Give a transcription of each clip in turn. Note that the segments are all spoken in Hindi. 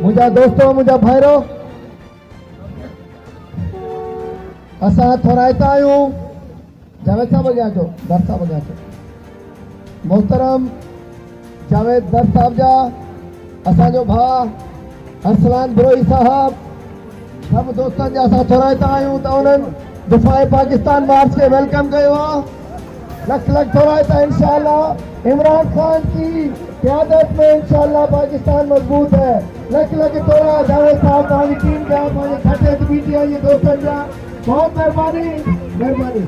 मुझा दोस्तों मुझा भाइरों असां थोराइता आहियूं जावेद साहब अॻियां अचो दर साहब अॻियां अचो मोहतरम जावेद दर साहब जा असांजो भाउ अरसलान बरोई साहब सब दोस्तनि जा असां थोराइता आहियूं त उन्हनि दिफ़ाए पाकिस्तान मार्च के वेलकम कयो आहे लख लख थोराइता इंशाअल्लाह इमरान खान की क़यादत में इंशाअल्लाह पाकिस्तान मजबूत है लख लख थोरा जावेद साहब तव्हांजी टीम जा पंहिंजे खटे बीटीआई जे दोस्तनि जा बहुत मेहरबानी मेहरबानी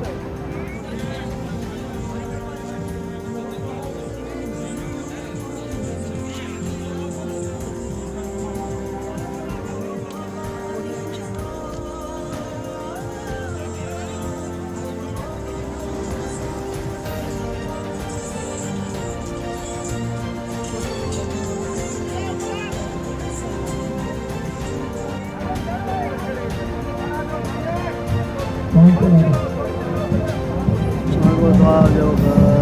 गुरुद्वारा जो